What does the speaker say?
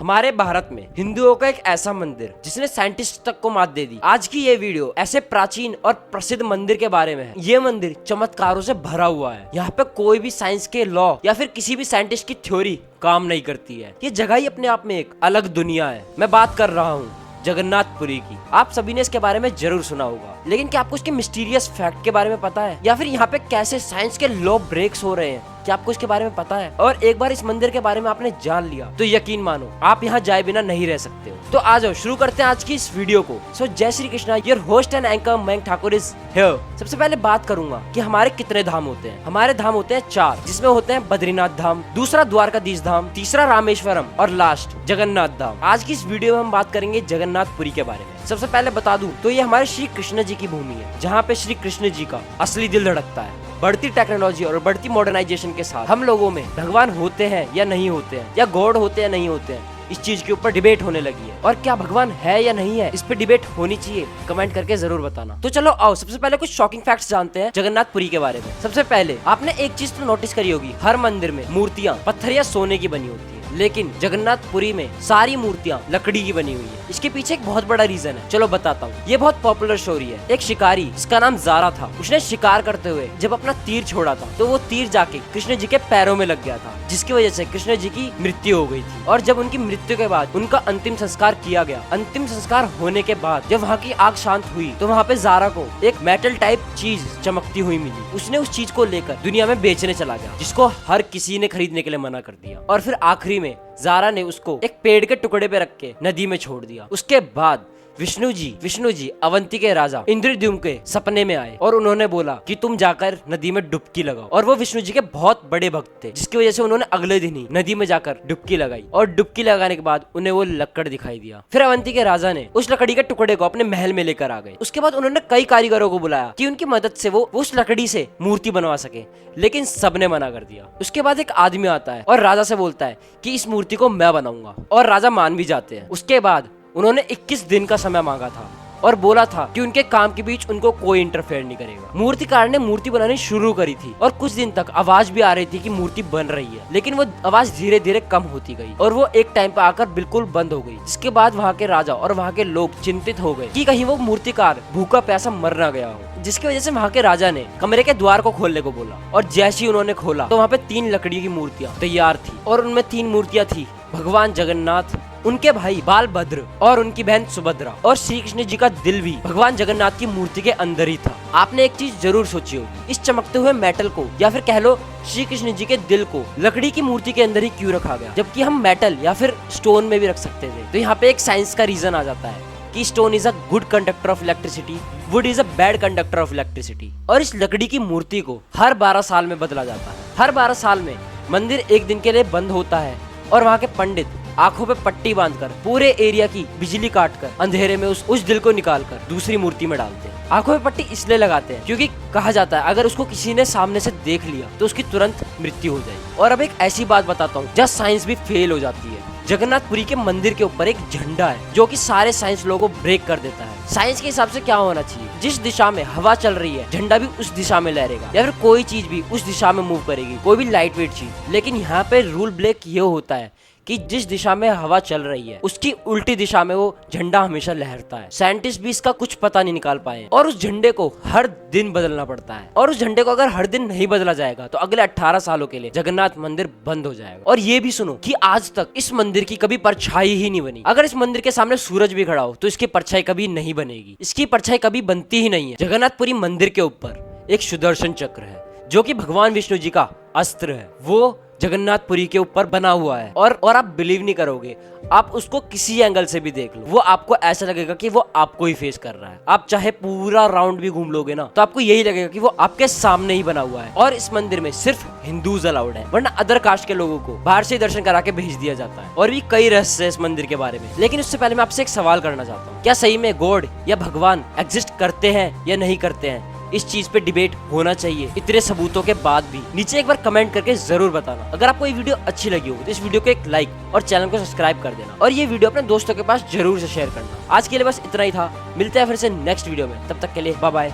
हमारे भारत में हिंदुओं का एक ऐसा मंदिर जिसने साइंटिस्ट तक को मात दे दी। आज की ये वीडियो ऐसे प्राचीन और प्रसिद्ध मंदिर के बारे में है। ये मंदिर चमत्कारों से भरा हुआ है। यहाँ पे कोई भी साइंस के लॉ या फिर किसी भी साइंटिस्ट की थ्योरी काम नहीं करती है। ये जगह ही अपने आप में एक अलग दुनिया है। मैं बात कर रहा हूँ जगन्नाथपुरी की। आप सभी ने इसके बारे में जरूर सुना होगा, लेकिन क्या आपको इसके मिस्टीरियस फैक्ट के बारे में पता है, या फिर यहाँ पे कैसे साइंस के लॉ ब्रेक्स हो रहे हैं, क्या आपको इसके बारे में पता है? और एक बार इस मंदिर के बारे में आपने जान लिया तो यकीन मानो आप यहाँ जाए बिना नहीं रह सकते हो। तो आ जाओ शुरू करते हैं आज की इस वीडियो को। सो जय Shri Krishna, your host and anchor Mayank Thakur is here. सबसे पहले बात करूंगा कि हमारे कितने धाम होते हैं। हमारे धाम होते हैं 4, जिसमें होते हैं बद्रीनाथ धाम, दूसरा द्वारकाधीश धाम, तीसरा रामेश्वरम और लास्ट जगन्नाथ धाम। आज की इस वीडियो में हम बात करेंगे जगन्नाथपुरी के बारे में। सबसे पहले बता दूं तो ये हमारे श्री कृष्ण जी की भूमि है, जहाँ पे श्री कृष्ण जी का असली दिल धड़कता है। बढ़ती टेक्नोलॉजी और बढ़ती मॉडर्नाइजेशन के साथ हम लोगों में भगवान होते हैं या नहीं होते हैं, या गॉड होते हैं या नहीं होते हैं, इस चीज के ऊपर डिबेट होने लगी है। और क्या भगवान है या नहीं है, इस पे डिबेट होनी चाहिए। कमेंट करके जरूर बताना। तो चलो आओ सबसे पहले कुछ शॉकिंग फैक्ट्स जानते हैं जगन्नाथपुरी के बारे में। सबसे पहले आपने एक चीज तो नोटिस करी होगी, हर मंदिर में मूर्तियां पत्थर या सोने की बनी होती है, लेकिन जगन्नाथपुरी में सारी मूर्तियां लकड़ी की बनी हुई है। इसके पीछे एक बहुत बड़ा रीजन है, चलो बताता हूँ। ये बहुत पॉपुलर स्टोरी है। एक शिकारी जिसका नाम ज़ारा था, उसने शिकार करते हुए जब अपना तीर छोड़ा था तो वो तीर जाके कृष्ण जी के पैरों में लग गया था, जिसकी वजह से कृष्ण जी की मृत्यु हो गई थी। और जब उनकी मृत्यु के बाद उनका अंतिम संस्कार किया गया। अंतिम संस्कार होने के बाद जब वहाँ की आग शांत हुई तो वहाँ पे ज़ारा को एक मेटल टाइप चीज चमकती हुई मिली। उसने उस चीज को लेकर दुनिया में बेचने चला गया, जिसको हर किसी ने खरीदने के लिए मना कर दिया। और फिर आखिरी में ज़ारा ने उसको एक पेड़ के टुकड़े पे रख के नदी में छोड़ दिया। उसके बाद विष्णु जी अवंती के राजा इंद्रद्युम्न के सपने में आए और उन्होंने बोला कि तुम जाकर नदी में डुबकी लगाओ। और वो विष्णु जी के बहुत बड़े भक्त थे, जिसकी वजह से उन्होंने अगले दिन ही नदी में जाकर डुबकी लगाई। और डुबकी लगाने के बाद उन्हें वो लकड़ दिखाई दिया। फिर अवंती के राजा ने उस लकड़ी के टुकड़े को अपने महल में लेकर आ गए। उसके बाद उन्होंने कई कारीगरों को बुलाया कि उनकी मदद से वो उस लकड़ी से मूर्ति बनवा सके, लेकिन सबने मना कर दिया। उसके बाद एक आदमी आता है और राजा से बोलता है कि इस मूर्ति को मैं बनाऊंगा, और राजा मान भी जाते हैं। उसके बाद उन्होंने 21 दिन का समय मांगा था और बोला था कि उनके काम के बीच उनको कोई इंटरफेयर नहीं करेगा। मूर्तिकार ने मूर्ति बनानी शुरू करी थी और कुछ दिन तक आवाज भी आ रही थी कि मूर्ति बन रही है, लेकिन वो आवाज धीरे धीरे कम होती गई और वो एक टाइम पे आकर बिल्कुल बंद हो गई। जिसके बाद वहाँ के राजा और वहाँ के लोग चिंतित हो गए कि कहीं वो मूर्तिकार भूखा प्यासा मर ना गया हो। जिसकी वजह से वहाँ के राजा ने कमरे के द्वार को खोलने को बोला, और जैसे ही उन्होंने खोला तो वहाँ पे 3 लकड़ी की मूर्तियाँ तैयार थी, और उनमें 3 मूर्तियाँ थी भगवान जगन्नाथ, उनके भाई बालभद्र और उनकी बहन सुभद्रा, और श्री कृष्ण जी का दिल भी भगवान जगन्नाथ की मूर्ति के अंदर ही था। आपने एक चीज जरूर सोची होगी, इस चमकते हुए मेटल को या फिर कह लो श्री कृष्ण जी के दिल को लकड़ी की मूर्ति के अंदर ही क्यों रखा गया, जबकि हम मेटल या फिर स्टोन में भी रख सकते थे। तो यहाँ पे एक साइंस का रीजन आ जाता है कि stone is a good conductor of electricity, would is a bad conductor of electricity. और इस लकड़ी की मूर्ति को हर 12 साल में बदला जाता है। हर 12 साल में मंदिर एक दिन के लिए बंद होता है और वहाँ के पंडित आंखों पे पट्टी बांधकर पूरे एरिया की बिजली काटकर अंधेरे में उस दिल को निकालकर दूसरी मूर्ति में डालते हैं। आंखों पे पट्टी इसलिए लगाते हैं क्योंकि कहा जाता है अगर उसको किसी ने सामने से देख लिया तो उसकी तुरंत मृत्यु हो जाएगी। और अब एक ऐसी बात बताता हूँ जहाँ साइंस भी फेल हो जाती है। जगन्नाथपुरी के मंदिर के ऊपर एक झंडा है जो कि सारे साइंस लोगों को ब्रेक कर देता है। साइंस के हिसाब से क्या होना चाहिए, जिस दिशा में हवा चल रही है झंडा भी उस दिशा में लहरेगा, या फिर कोई चीज भी उस दिशा में मूव करेगी, कोई भी लाइट वेट चीज। लेकिन यहाँ पे रूल ब्रेक ये होता है कि जिस दिशा में हवा चल रही है उसकी उल्टी दिशा में वो झंडा हमेशा लहरता है। साइंटिस्ट भी इसका कुछ पता नहीं निकाल पाए, और उस झंडे को हर दिन बदलना पड़ता है। और उस झंडे को अगर हर दिन नहीं बदला जाएगा तो अगले 18 सालों के लिए जगन्नाथ मंदिर बंद हो जाएगा। और ये भी सुनो कि आज तक इस मंदिर की कभी परछाई ही नहीं बनी। अगर इस मंदिर के सामने सूरज भी खड़ा हो तो इसकी परछाई कभी नहीं बनेगी, इसकी परछाई कभी बनती ही नहीं है। जगन्नाथपुरी मंदिर के ऊपर एक सुदर्शन चक्र है जो कि भगवान विष्णु जी का अस्त्र है। वो जगन्नाथपुरी के ऊपर बना हुआ है, और आप बिलीव नहीं करोगे, आप उसको किसी एंगल से भी देख लो, वो आपको ऐसा लगेगा कि वो आपको ही फेस कर रहा है। आप चाहे पूरा राउंड भी घूम लोगे ना तो आपको यही लगेगा कि वो आपके सामने ही बना हुआ है। और इस मंदिर में सिर्फ हिंदूज अलाउड है, वरना अदर कास्ट के लोगों को बाहर से दर्शन करा के भेज दिया जाता है। और भी कई रहस्य है इस मंदिर के बारे में, लेकिन उससे पहले मैं आपसे एक सवाल करना चाहता हूँ, क्या सही में गॉड या भगवान एग्जिस्ट करते हैं या नहीं करते हैं? इस चीज पे डिबेट होना चाहिए इतने सबूतों के बाद भी। नीचे एक बार कमेंट करके जरूर बताना। अगर आपको ये वीडियो अच्छी लगी हो तो इस वीडियो को एक लाइक और चैनल को सब्सक्राइब कर देना, और ये वीडियो अपने दोस्तों के पास जरूर से शेयर करना। आज के लिए बस इतना ही था, मिलते हैं फिर से नेक्स्ट वीडियो में, तब तक के लिए बाय बाय।